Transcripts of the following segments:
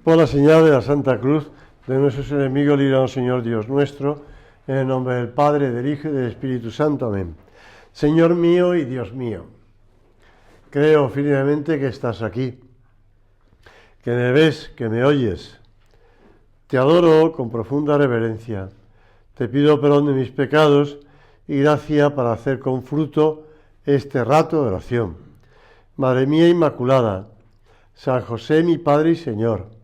Por la señal de la Santa Cruz de nuestros enemigos, líbranos, Señor Dios nuestro, en el nombre del Padre, del Hijo y del Espíritu Santo. Amén. Señor mío y Dios mío, creo firmemente que estás aquí, que me ves, que me oyes. Te adoro con profunda reverencia. Te pido perdón de mis pecados y gracia para hacer con fruto este rato de oración. Madre mía Inmaculada, San José mi Padre y Señor,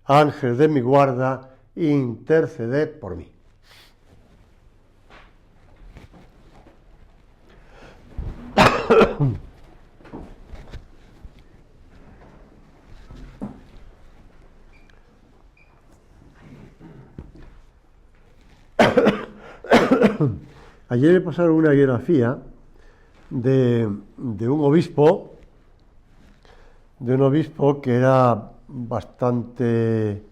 Ángel de mi guarda, interceded por mí. Ayer me pasaron una biografía de un obispo, que era bastante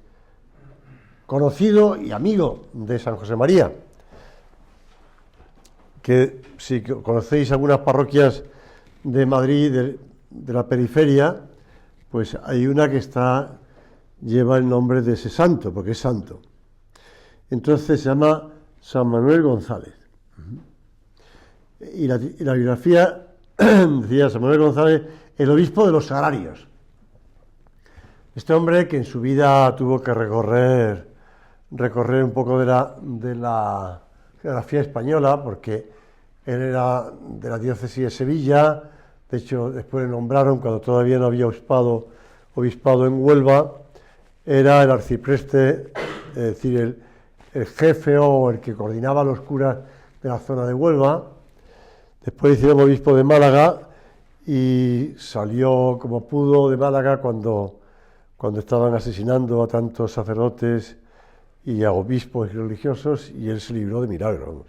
conocido y amigo de San José María, que si conocéis algunas parroquias de Madrid, de la periferia, pues hay una que lleva el nombre de ese santo, porque es santo. Entonces se llama San Manuel González. Y la biografía decía San Manuel González, el obispo de los Sagrarios. Este hombre que en su vida tuvo que recorrer un poco de la geografía española, porque él era de la diócesis de Sevilla. De hecho, después le nombraron, cuando todavía no había obispado en Huelva, era el arcipreste, es decir, el jefe o el que coordinaba a los curas de la zona de Huelva. Después hicieron obispo de Málaga y salió como pudo de Málaga cuando estaban asesinando a tantos sacerdotes y a obispos y religiosos, y él se libró de milagro.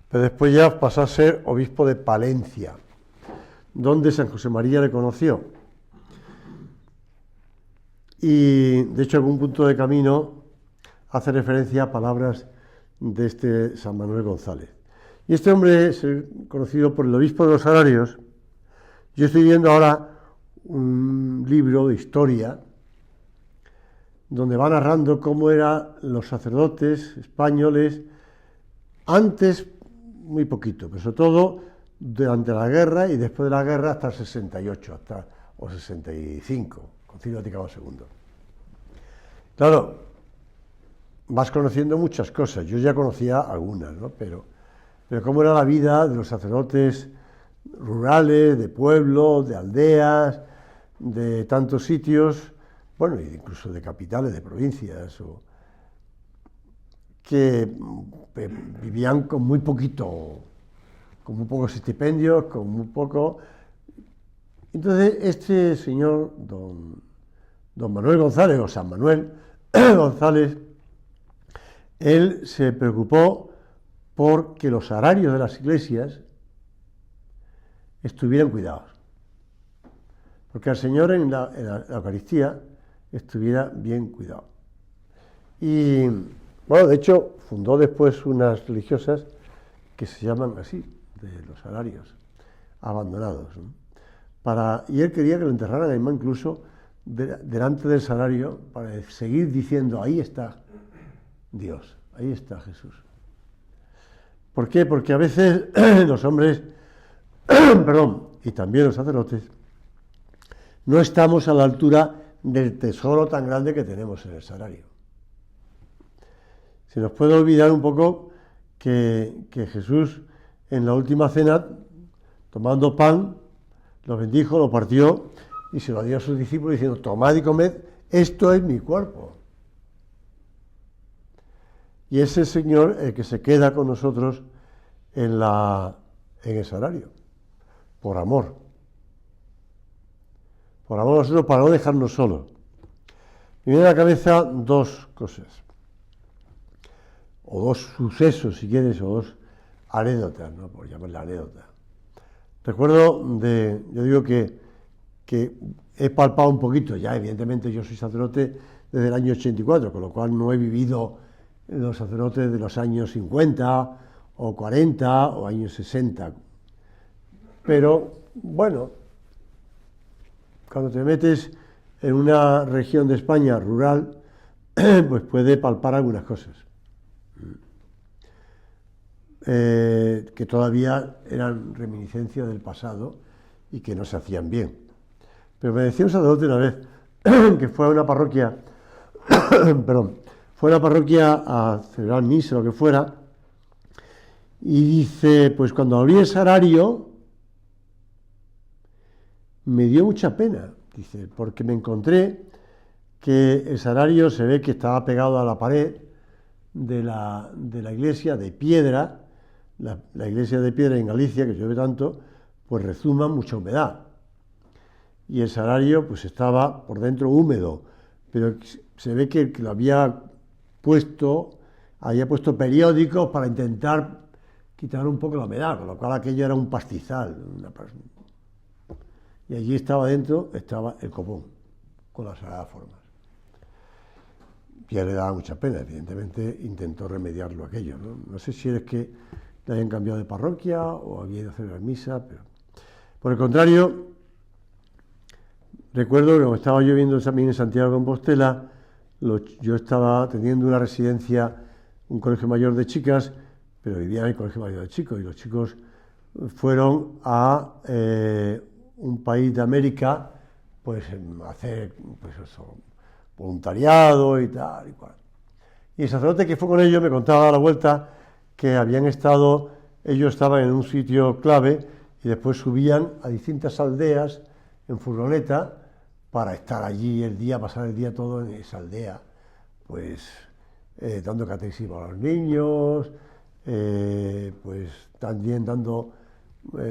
Pero después ya pasó a ser obispo de Palencia, donde San José María le conoció. Y de hecho, en algún punto de camino hace referencia a palabras de este San Manuel González. Y este hombre es conocido por el obispo de los Sagrarios. Yo estoy viendo ahora un libro de historia donde va narrando cómo eran los sacerdotes españoles antes, muy poquito, pero sobre todo durante la guerra y después de la guerra hasta el 68, o 65, Concilio Vaticano II. Claro, vas conociendo muchas cosas, yo ya conocía algunas, ¿no? Pero cómo era la vida de los sacerdotes rurales, de pueblos, de aldeas, de tantos sitios, bueno, incluso de capitales, de provincias, que vivían con muy poquito, con muy pocos estipendios, con muy poco. Entonces, este señor, don Manuel González, o San Manuel González, él se preocupó porque los sagrarios de las iglesias estuvieran cuidados, porque el Señor en la Eucaristía estuviera bien cuidado. Y bueno, de hecho, fundó después unas religiosas que se llaman así, de los sagrarios, abandonados, ¿no? Y él quería que lo enterraran además incluso delante del sagrario, para seguir diciendo, ahí está Dios, ahí está Jesús. ¿Por qué? Porque a veces los hombres, y también los sacerdotes, no estamos a la altura del tesoro tan grande que tenemos en el sagrario. Se nos puede olvidar un poco que Jesús, en la última cena, tomando pan, lo bendijo, lo partió y se lo dio a sus discípulos diciendo, tomad y comed, esto es mi cuerpo. Y es el Señor el que se queda con nosotros en el sagrario, por amor. Por amor a nosotros, para no dejarnos solos. Me viene a la cabeza dos cosas, o dos sucesos, si quieres, o dos anécdotas, ¿no? Por llamarla anécdota. Recuerdo yo digo que he palpado un poquito, ya evidentemente yo soy sacerdote desde el año 84, con lo cual no he vivido los sacerdotes de los años 50 o 40 o años 60. Pero, bueno, cuando te metes en una región de España rural, pues puede palpar algunas cosas que todavía eran reminiscencias del pasado y que no se hacían bien. Pero me decía un sacerdote una vez que fue a una parroquia, perdón, fue a una parroquia a celebrar misa o lo que fuera, y dice, pues cuando abrí el sagrario me dio mucha pena, dice, porque me encontré que el sagrario se ve que estaba pegado a la pared de la iglesia de piedra. La iglesia de piedra en Galicia, que llueve tanto, pues rezuma mucha humedad. Y el sagrario pues estaba por dentro húmedo, pero se ve que lo había puesto periódicos para intentar quitar un poco la humedad, con lo cual aquello era un pastizal. Y allí estaba dentro, estaba el copón, con las sagradas formas. Y a él le daba mucha pena, evidentemente intentó remediarlo aquello, ¿no? No sé si es que le habían cambiado de parroquia o había ido a hacer la misa, pero... Por el contrario, recuerdo que cuando estaba yo viviendo también en Santiago de Compostela, yo estaba teniendo una residencia, un colegio mayor de chicas, pero vivía en el colegio mayor de chicos, y los chicos fueron a un país de América, pues a hacer pues eso, voluntariado y tal y cual. Y el sacerdote que fue con ellos me contaba a la vuelta que habían estado, ellos estaban en un sitio clave y después subían a distintas aldeas en furgoneta para estar allí el día, pasar el día todo en esa aldea, pues dando catecismo a los niños, pues también dando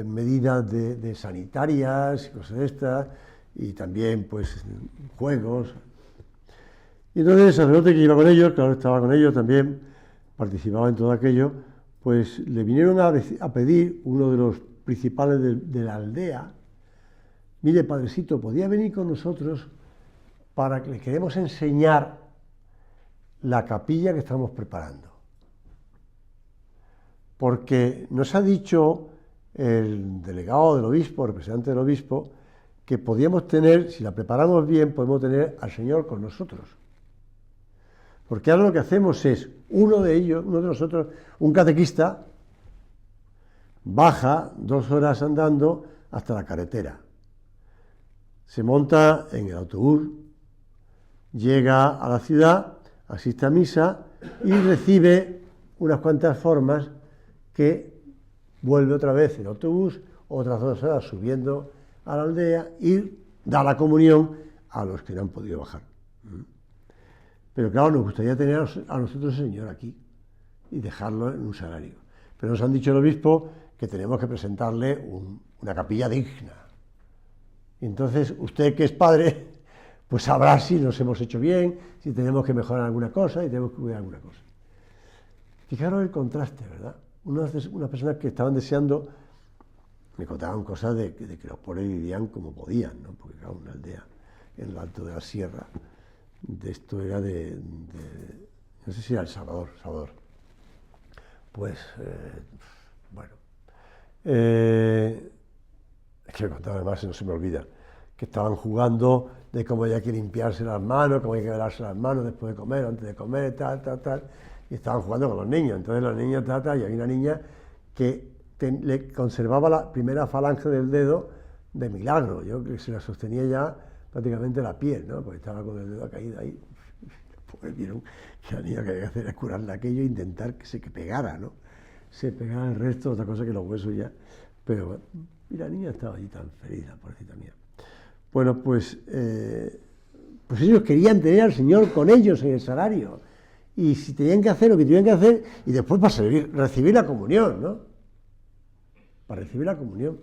medidas de sanitarias y cosas de estas, y también pues juegos. Y entonces el sacerdote que iba con ellos, claro, estaba con ellos también, participaba en todo aquello, pues le vinieron a pedir uno de los principales de la aldea: mire, padrecito, ¿podía venir con nosotros para que le queremos enseñar la capilla que estamos preparando? Porque nos ha dicho el delegado del obispo, representante del obispo, que podíamos tener, si la preparamos bien, podemos tener al Señor con nosotros. Porque ahora lo que hacemos es, uno de nosotros, un catequista, baja 2 horas andando hasta la carretera, se monta en el autobús, llega a la ciudad, asiste a misa y recibe unas cuantas formas que vuelve otra vez en autobús, otras 2 horas subiendo a la aldea y da la comunión a los que no han podido bajar. Pero claro, nos gustaría tener a nosotros el Señor aquí y dejarlo en un sagrario. Pero nos han dicho el obispo que tenemos que presentarle una capilla digna. Y entonces, usted que es padre, pues sabrá si nos hemos hecho bien, si tenemos que mejorar alguna cosa y tenemos que cuidar alguna cosa. Fijaros el contraste, ¿verdad? Unas personas que estaban deseando, me contaban cosas de que los pobres vivían como podían, ¿no? Porque claro, una aldea en el alto de la sierra, de esto era no sé si era El Salvador. Pues, bueno, es que me contaba además, no se me olvida, que estaban jugando de cómo había que limpiarse las manos, cómo hay que lavarse las manos después de comer, antes de comer, tal, y estaban jugando con los niños. Entonces los niños, y había una niña que le conservaba la primera falange del dedo de milagro. Yo creo que se la sostenía ya prácticamente la piel, ¿no? Porque estaba con el dedo caído ahí. Pues vieron que la niña que había que hacer es curarle aquello e intentar que pegara, ¿no? Se pegara el resto, otra cosa que los huesos ya. Pero bueno, y la niña estaba allí tan feliz, la pobrecita mía. Bueno, pues ellos querían tener al Señor con ellos en el sagrario. Y si tenían que hacer lo que tenían que hacer, y después para recibir la comunión, ¿no? Para recibir la comunión.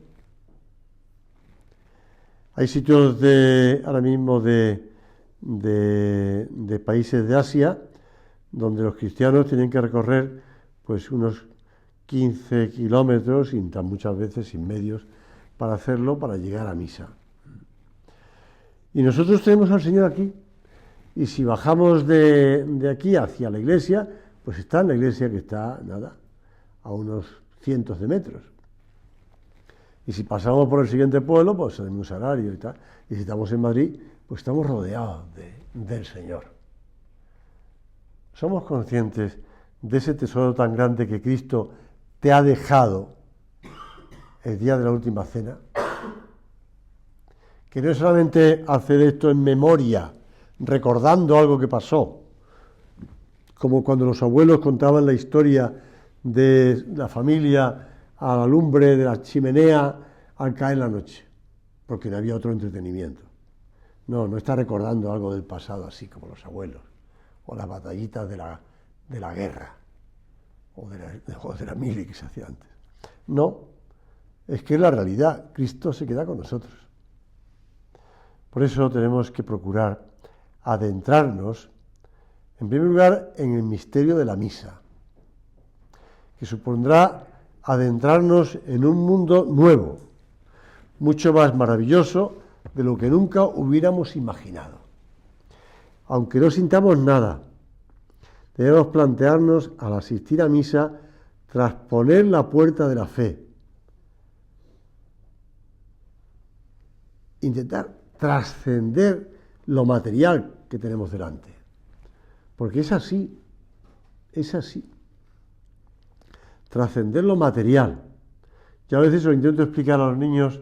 Hay sitios ahora mismo de países de Asia donde los cristianos tienen que recorrer pues unos 15 kilómetros, muchas veces sin medios para hacerlo, para llegar a misa. Y nosotros tenemos al Señor aquí, y si bajamos de aquí hacia la iglesia, pues está en la iglesia que está, a unos cientos de metros. Y si pasamos por el siguiente pueblo, pues tenemos un sagrario y tal. Y si estamos en Madrid, pues estamos rodeados del Señor. Somos conscientes de ese tesoro tan grande que Cristo te ha dejado el día de la última cena, que no es solamente hacer esto en memoria, recordando algo que pasó, como cuando los abuelos contaban la historia de la familia a la lumbre de la chimenea al caer la noche, porque no había otro entretenimiento. No está recordando algo del pasado así como los abuelos, o las batallitas de la guerra, o de la mili que se hacía antes. No, es que es la realidad, Cristo se queda con nosotros. Por eso tenemos que procurar adentrarnos, en primer lugar, en el misterio de la misa, que supondrá adentrarnos en un mundo nuevo, mucho más maravilloso de lo que nunca hubiéramos imaginado. Aunque no sintamos nada, debemos plantearnos al asistir a misa trasponer la puerta de la fe, intentar trascender lo material que tenemos delante, porque es así, trascender lo material. Yo a veces lo intento explicar a los niños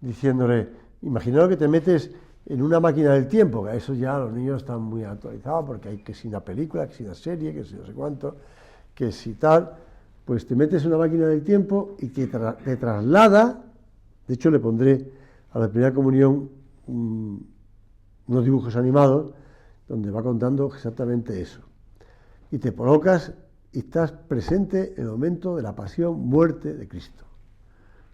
diciéndole, imaginaos que te metes en una máquina del tiempo, que a eso ya los niños están muy actualizados, porque hay que si una película, que si una serie, que si no sé cuánto, que si tal, pues te metes en una máquina del tiempo y te traslada, de hecho le pondré a la primera comunión unos dibujos animados, donde va contando exactamente eso, y te colocas y estás presente en el momento de la pasión, muerte de Cristo.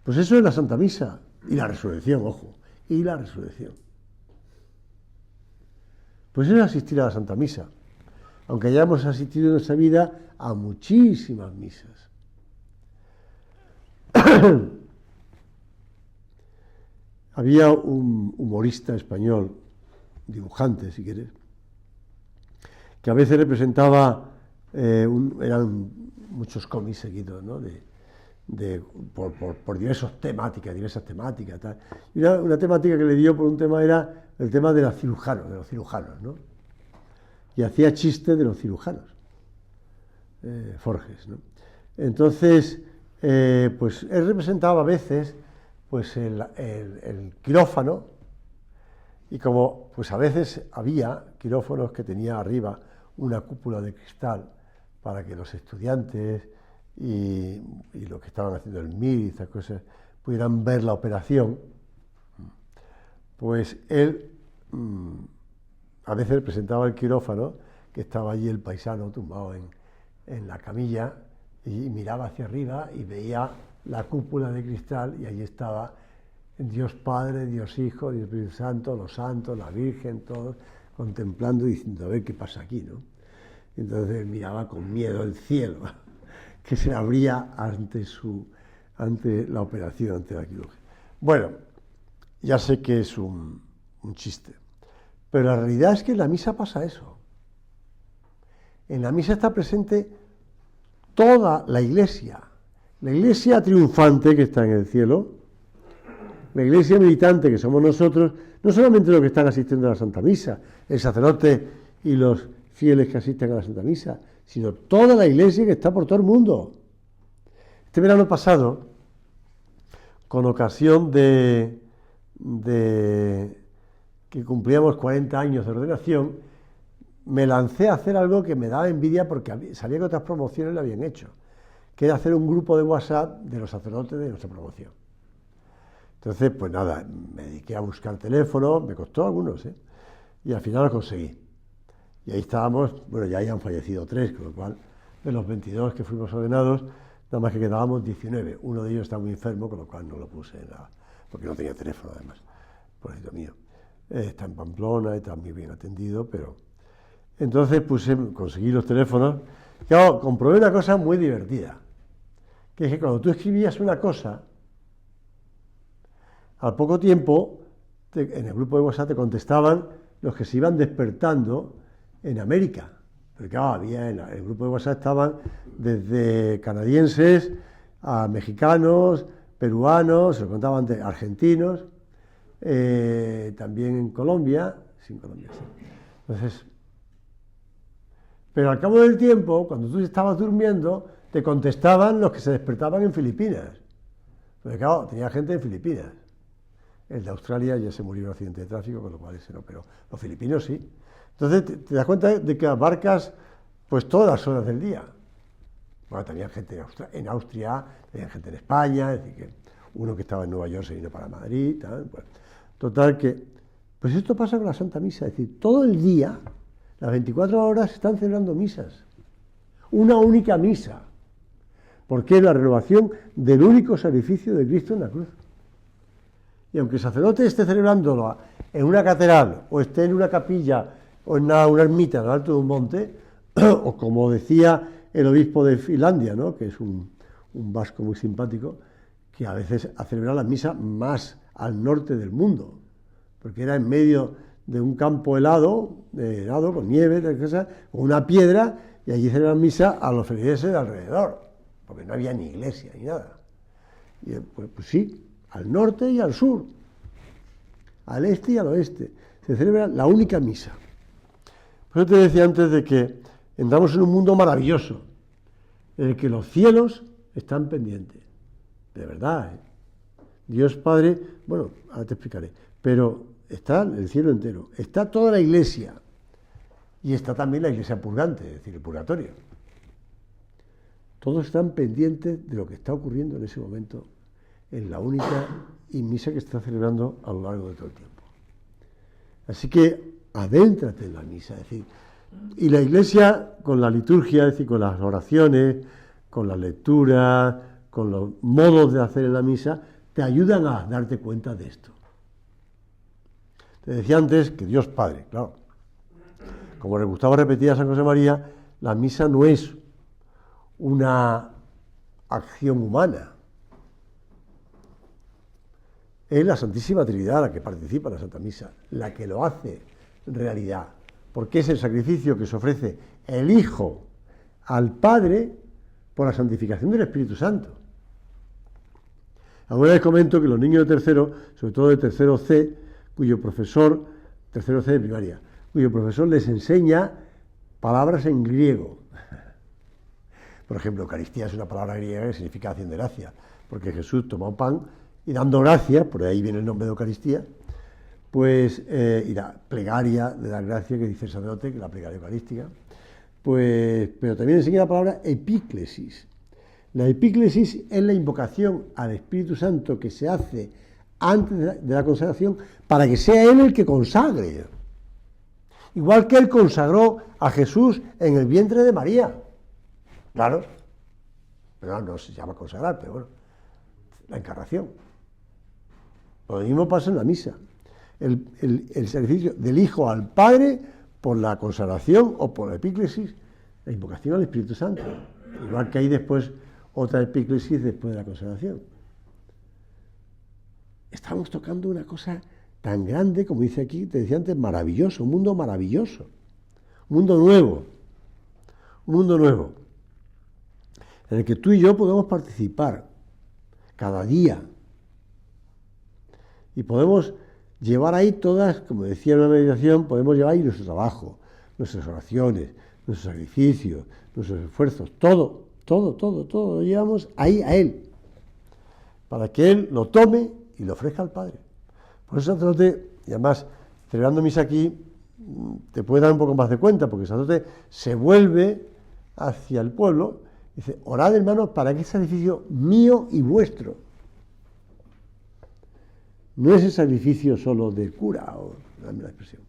Pues eso es la Santa Misa, y la resurrección, ojo, y la resurrección. Pues eso es asistir a la Santa Misa, aunque hayamos asistido en nuestra vida a muchísimas misas. Había un humorista español, dibujante si quieres, que a veces representaba, eran muchos cómics seguidos, ¿no? Por diversas temáticas, tal. Y una temática que le dio por un tema era el tema de los cirujanos, ¿no? Y hacía chistes de los cirujanos, Forges, ¿no? Entonces, pues él representaba a veces pues el quirófano, y como pues a veces había quirófanos que tenía arriba una cúpula de cristal para que los estudiantes y los que estaban haciendo el MIR y estas cosas pudieran ver la operación, pues él a veces presentaba el quirófano, que estaba allí el paisano tumbado en la camilla, y miraba hacia arriba y veía la cúpula de cristal, y allí estaba Dios Padre, Dios Hijo, Dios Espíritu Santo, los santos, la Virgen, todos contemplando y diciendo, a ver qué pasa aquí, ¿no? Entonces miraba con miedo el cielo, que se abría ante la operación, ante la cirugía. Bueno, ya sé que es un chiste, pero la realidad es que en la misa pasa eso. En la misa está presente toda la iglesia triunfante que está en el cielo, la iglesia militante que somos nosotros, no solamente los que están asistiendo a la Santa Misa, el sacerdote y los fieles que asisten a la Santa Misa, sino toda la iglesia que está por todo el mundo. Este verano pasado, con ocasión de que cumplíamos 40 años de ordenación, me lancé a hacer algo que me daba envidia porque sabía que otras promociones lo habían hecho, que era hacer un grupo de WhatsApp de los sacerdotes de nuestra promoción. Entonces, pues nada, me dediqué a buscar teléfonos, me costó algunos, y al final lo conseguí. Y ahí estábamos, bueno, ya habían fallecido 3, con lo cual, de los 22 que fuimos ordenados, nada más que quedábamos 19. Uno de ellos está muy enfermo, con lo cual no lo puse, porque no tenía teléfono además, pobrecito mío. Está en Pamplona, está muy bien atendido, pero... Entonces conseguí los teléfonos. Claro, comprobé una cosa muy divertida, que es que cuando tú escribías una cosa, al poco tiempo, en el grupo de WhatsApp te contestaban los que se iban despertando en América. Porque claro, había en el grupo de WhatsApp estaban desde canadienses a mexicanos, peruanos, se lo contaban de argentinos, también en Colombia, sí, en Colombia, sí. Entonces, pero al cabo del tiempo, cuando tú estabas durmiendo, te contestaban los que se despertaban en Filipinas. Porque claro, tenía gente en Filipinas. El de Australia ya se murió en un accidente de tráfico, con lo cual ese no, pero los filipinos sí. Entonces te das cuenta de que abarcas pues todas las horas del día. Bueno, tenía gente en Austria, tenía gente en España, es decir, que uno que estaba en Nueva York se vino para Madrid, tal, pues. Total que, pues esto pasa con la Santa Misa, es decir, todo el día, las 24 horas se están celebrando misas. Una única misa. Porque es la renovación del único sacrificio de Cristo en la cruz. Y aunque el sacerdote esté celebrándolo en una catedral, o esté en una capilla, o en una ermita en lo alto de un monte, o como decía el obispo de Finlandia, ¿no?, que es un vasco muy simpático, que a veces ha celebrado la misa más al norte del mundo, porque era en medio de un campo helado con nieve, con una piedra, y allí celebran misa a los feligreses de alrededor, porque no había ni iglesia ni nada. Y pues sí, al norte y al sur, al este y al oeste, se celebra la única misa. Por eso te decía antes de que entramos en un mundo maravilloso, en el que los cielos están pendientes, de verdad, ¿eh? Dios Padre, bueno, ahora te explicaré, pero está el cielo entero, está toda la iglesia, y está también la iglesia purgante, es decir, el purgatorio. Todos están pendientes de lo que está ocurriendo en ese momento, en la única misa que se está celebrando a lo largo de todo el tiempo. Así que adéntrate en la misa, es decir, y la iglesia con la liturgia, es decir, con las oraciones, con la lectura, con los modos de hacer en la misa, te ayudan a darte cuenta de esto. Te decía antes que Dios Padre, claro, como le gustaba repetir a San José María, la misa no es una acción humana, es la Santísima Trinidad la que participa en la Santa Misa, la que lo hace realidad, porque es el sacrificio que se ofrece el Hijo al Padre por la santificación del Espíritu Santo. Alguna vez comento que los niños de tercero, sobre todo de tercero C, tercero C de primaria, cuyo profesor les enseña palabras en griego. Por ejemplo, Eucaristía es una palabra griega que significa acción de gracia, porque Jesús tomó un pan y dando gracias, por ahí viene el nombre de Eucaristía, pues, y la plegaria de dar gracias que dice el sacerdote, que es la plegaria eucarística, pues, pero también enseña la palabra epíclesis. La epíclesis es la invocación al Espíritu Santo que se hace antes de la consagración para que sea Él el que consagre. Igual que Él consagró a Jesús en el vientre de María. Claro, pero no se llama consagrar, pero bueno, la encarnación. Lo mismo pasa en la misa. El sacrificio del Hijo al Padre por la consagración o por la epíclesis, la invocación al Espíritu Santo. Igual que hay después otra epíclesis después de la consagración. Estamos tocando una cosa tan grande, como dice aquí, te decía antes, maravilloso, un mundo maravilloso, un mundo nuevo, en el que tú y yo podemos participar cada día y podemos llevar ahí todas, como decía en una meditación, podemos llevar ahí nuestro trabajo, nuestras oraciones, nuestros sacrificios, nuestros esfuerzos, todo lo llevamos ahí a Él, para que Él lo tome y lo ofrezca al Padre. Por eso el sacerdote, y además celebrando misa aquí, te puede dar un poco más de cuenta, porque el sacerdote se vuelve hacia el pueblo y dice: orad, hermanos, para que es sacrificio mío y vuestro. No es el sacrificio solo del cura, o dame la expresión.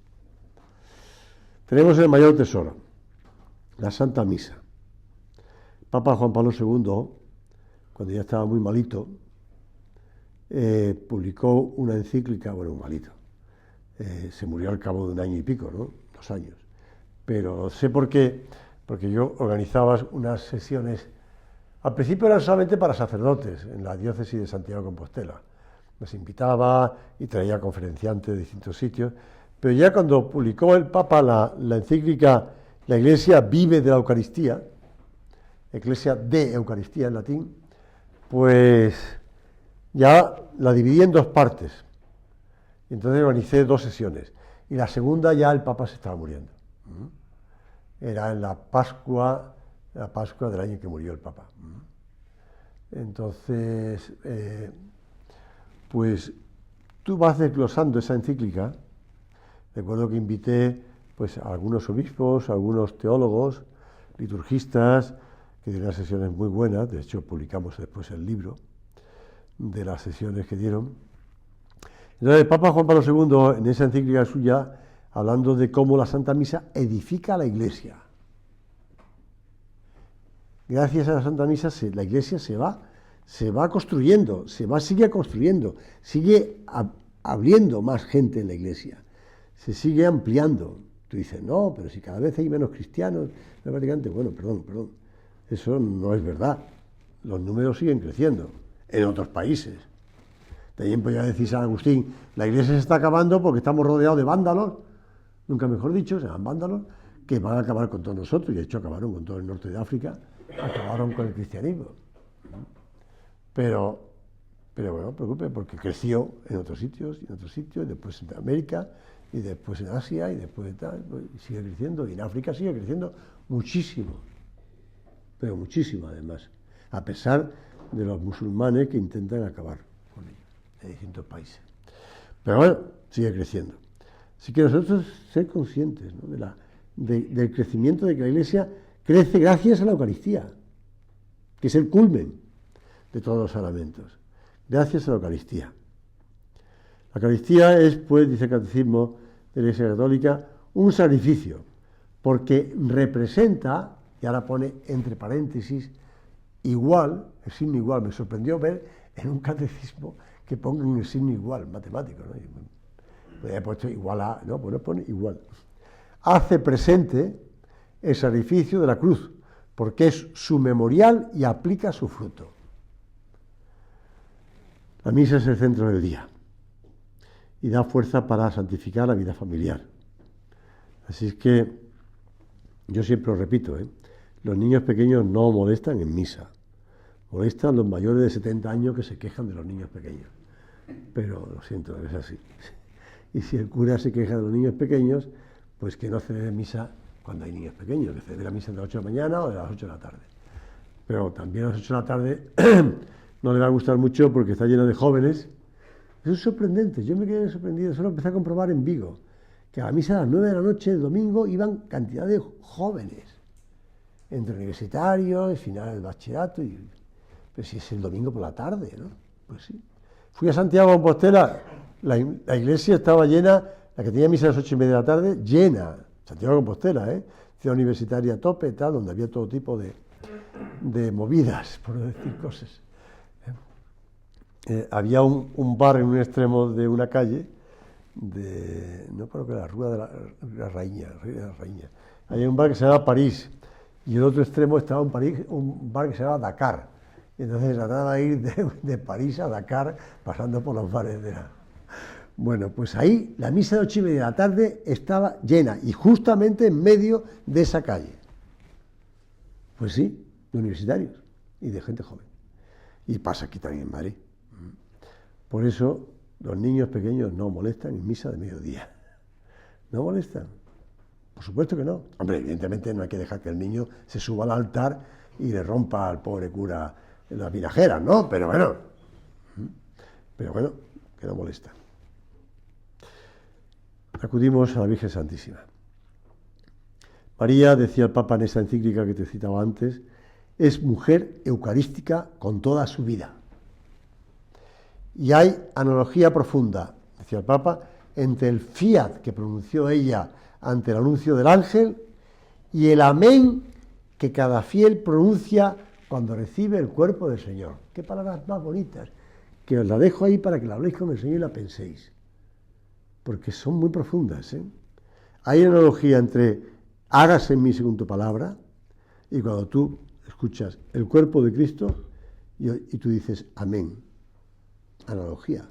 Tenemos el mayor tesoro, la Santa Misa. Papa Juan Pablo II, cuando ya estaba muy malito, publicó una encíclica, bueno, muy malito, se murió al cabo de 1 año y pico, ¿no? 2 años. Pero sé por qué, porque yo organizaba unas sesiones, al principio eran solamente para sacerdotes, en la diócesis de Santiago de Compostela. Nos invitaba y traía conferenciantes de distintos sitios, pero ya cuando publicó el Papa la encíclica La Iglesia vive de la Eucaristía, Ecclesia de Eucaristía en latín, pues ya la dividí en 2 partes. Entonces organicé 2 sesiones. y la segunda ya el Papa se estaba muriendo. Era en la Pascua del año que murió el Papa. Entonces, pues tú vas desglosando esa encíclica. Recuerdo que invité pues, a algunos obispos, a algunos teólogos, liturgistas, que dieron unas sesiones muy buenas. De hecho, publicamos después el libro de las sesiones que dieron. Entonces, el Papa Juan Pablo II, en esa encíclica suya, hablando de cómo la Santa Misa edifica a la Iglesia. Gracias a la Santa Misa, la Iglesia se va construyendo, sigue construyendo, sigue abriendo más gente en la Iglesia, se sigue ampliando. Tú dices, no, pero si cada vez hay menos cristianos, prácticamente, bueno, perdón, eso no es verdad. Los números siguen creciendo en otros países. También podría decir San Agustín, la Iglesia se está acabando porque estamos rodeados de vándalos, nunca mejor dicho, se llaman vándalos, que van a acabar con todos nosotros, y de hecho acabaron con todo el norte de África, acabaron con el cristianismo. Pero bueno, no te preocupes, porque creció en otros sitios, y después en América, y después en Asia, y después de tal, y sigue creciendo, y en África sigue creciendo muchísimo, pero muchísimo además, a pesar de los musulmanes que intentan acabar con ello, en distintos países. Pero bueno, sigue creciendo. Así que nosotros ser conscientes, ¿no?, del crecimiento de que la Iglesia crece gracias a la Eucaristía, que es el culmen de todos los sacramentos, gracias a la Eucaristía. La Eucaristía es, pues, dice el Catecismo de la Iglesia Católica, un sacrificio, porque representa, y ahora pone entre paréntesis, igual, el signo igual. Me sorprendió ver en un catecismo que pongan el signo igual, matemático, ¿no? Podría haber puesto igual a, no, pues no pone igual. Hace presente el sacrificio de la cruz, porque es su memorial y aplica su fruto. La misa es el centro del día y da fuerza para santificar la vida familiar. Así es que yo siempre lo repito, los niños pequeños no molestan en misa, molestan los mayores de 70 años que se quejan de los niños pequeños. Pero lo siento, es así. Y si el cura se queja de los niños pequeños, pues que no celebre misa cuando hay niños pequeños, que celebre misa de las 8 de la mañana o de las 8 de la tarde. Pero también a las 8 de la tarde no le va a gustar mucho porque está lleno de jóvenes. Eso es sorprendente, yo me quedé sorprendido, eso lo empecé a comprobar en Vigo, que a la misa a las 9 de la noche el domingo iban cantidad de jóvenes, entre universitarios, final del bachillerato, pero si es el domingo por la tarde, ¿no? Pues sí. Fui a Santiago de Compostela, la iglesia estaba llena, la que tenía misa a las 8:30 de la tarde, llena. Santiago de Compostela, ciudad universitaria a tope, tal, donde había todo tipo de movidas, por no decir cosas. Había un bar en un extremo de una calle, no creo que la Rúa de la Raíña. Había un bar que se llamaba París, y en el otro extremo estaba un bar que se llamaba Dakar. Y entonces trataba de ir de París a Dakar, pasando por los bares de la... Bueno, pues ahí la misa de 8:30 de la tarde estaba llena, y justamente en medio de esa calle. Pues sí, de universitarios y de gente joven. Y pasa aquí también en Madrid. Por eso los niños pequeños no molestan en misa de mediodía. No molestan. Por supuesto que no. Hombre, evidentemente no hay que dejar que el niño se suba al altar y le rompa al pobre cura las vinajeras, ¿no? Pero bueno, que no molesta. Acudimos a la Virgen Santísima. María, decía el Papa en esta encíclica que te citaba antes, es mujer eucarística con toda su vida. Y hay analogía profunda, decía el Papa, entre el fiat que pronunció ella ante el anuncio del ángel y el amén que cada fiel pronuncia cuando recibe el cuerpo del Señor. Qué palabras más bonitas, que os la dejo ahí para que la habléis con el Señor y la penséis, porque son muy profundas. Hay analogía entre hágase en mí según tu palabra, y cuando tú escuchas el cuerpo de Cristo y tú dices amén. Analogía.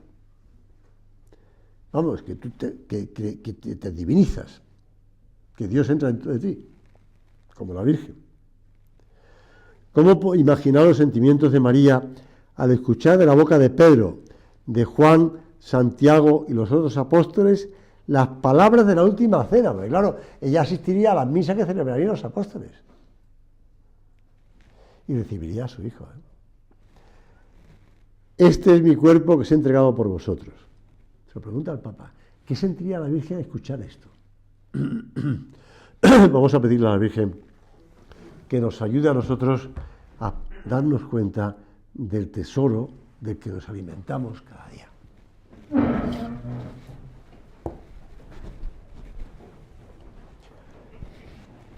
Vamos, que tú te divinizas, que Dios entra dentro de ti, como la Virgen. ¿Cómo imaginar los sentimientos de María al escuchar de la boca de Pedro, de Juan, Santiago y los otros apóstoles las palabras de la última cena, porque claro, ella asistiría a las misas que celebrarían los apóstoles y recibiría a su hijo. Este es mi cuerpo que es entregado por vosotros. Se lo pregunta al Papa. ¿Qué sentiría la Virgen al escuchar esto? Vamos a pedirle a la Virgen que nos ayude a nosotros a darnos cuenta del tesoro del que nos alimentamos cada día.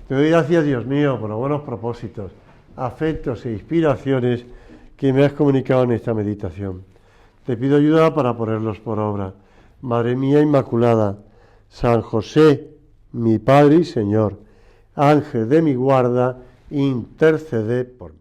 Te doy gracias, Dios mío, por los buenos propósitos, afectos e inspiraciones que me has comunicado en esta meditación. Te pido ayuda para ponerlos por obra. Madre mía Inmaculada, San José, mi Padre y Señor, Ángel de mi guarda, intercede por mí.